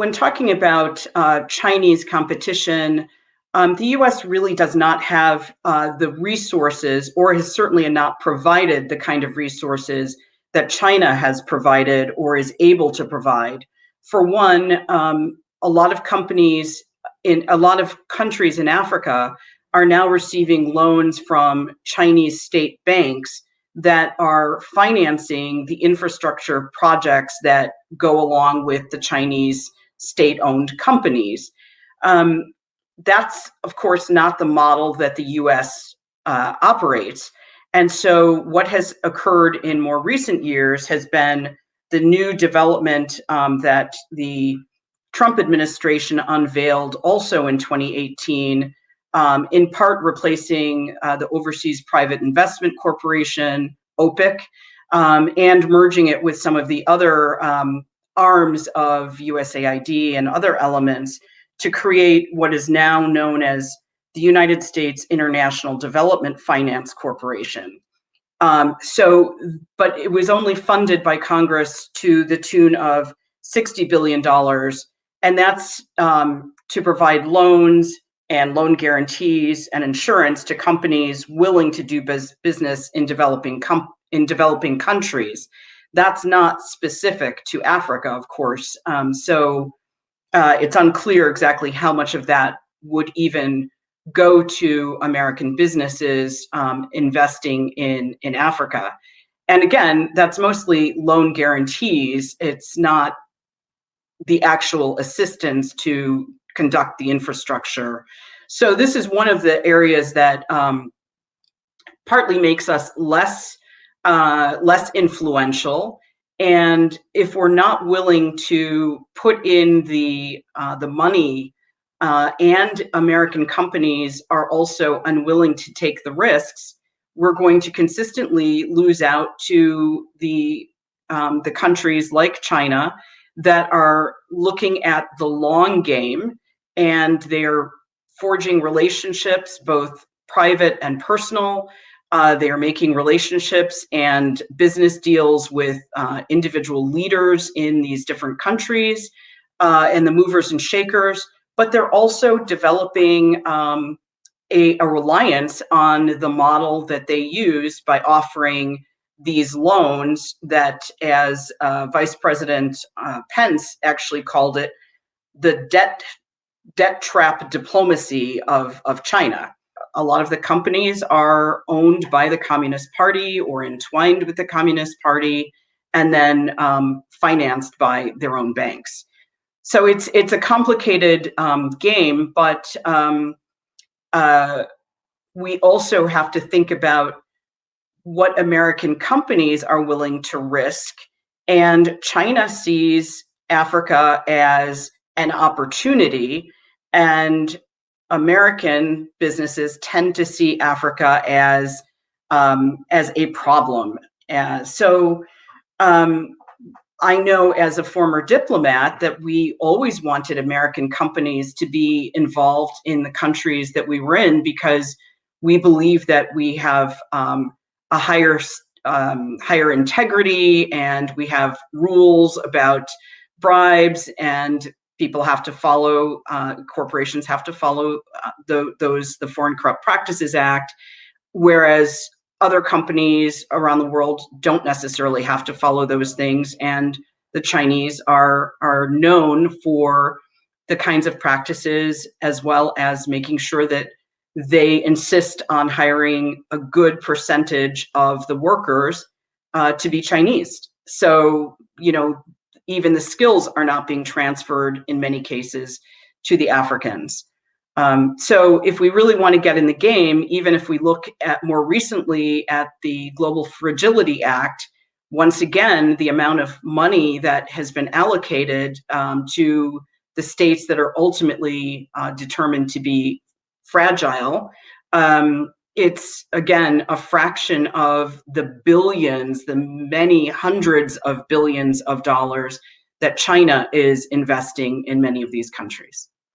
when talking about Chinese competition, the US really does not have the resources, or has certainly not provided the kind of resources that China has provided or is able to provide. For one, a lot of companies in a lot of countries in Africa are now receiving loans from Chinese state banks that are financing the infrastructure projects that go along with the Chinese state-owned companies. That's, of course, not the model that the US operates. And so what has occurred in more recent years has been the new development that the Trump administration unveiled also in 2018, in part replacing the Overseas Private Investment Corporation, OPIC, and merging it with some of the other arms of USAID and other elements to create what is now known as the United States International Development Finance Corporation. But it was only funded by Congress to the tune of $60 billion, and that's to provide loans and loan guarantees and insurance to companies willing to do business in developing countries. That's not specific to Africa, of course. It's unclear exactly how much of that would even go to American businesses investing in Africa. And again, that's mostly loan guarantees. It's not the actual assistance to conduct the infrastructure. So this is one of the areas that partly makes us less influential. And if we're not willing to put in the money, and American companies are also unwilling to take the risks, we're going to consistently lose out to the countries like China that are looking at the long game, and they're forging relationships, both private and personal. They are making relationships and business deals with individual leaders in these different countries and the movers and shakers, but they're also developing a reliance on the model that they use by offering these loans that, as Vice President Pence actually called it, the debt trap diplomacy of China. A lot of the companies are owned by the Communist Party or entwined with the Communist Party, and then financed by their own banks. So it's a complicated game, but we also have to think about what American companies are willing to risk. And China sees Africa as an opportunity, and American businesses tend to see Africa as a problem. I know as a former diplomat that we always wanted American companies to be involved in the countries that we were in, because we believe that we have a higher integrity, and we have rules about bribes, and people have to follow, corporations have to follow the Foreign Corrupt Practices Act, whereas other companies around the world don't necessarily have to follow those things. And the Chinese are known for the kinds of practices, as well as making sure that they insist on hiring a good percentage of the workers to be Chinese. So, even the skills are not being transferred in many cases to the Africans. So if we really want to get in the game, even if we look at more recently at the Global Fragility Act, once again, the amount of money that has been allocated to the states that are ultimately determined to be fragile, it's, again, a fraction of the billions, the many hundreds of billions of dollars that China is investing in many of these countries.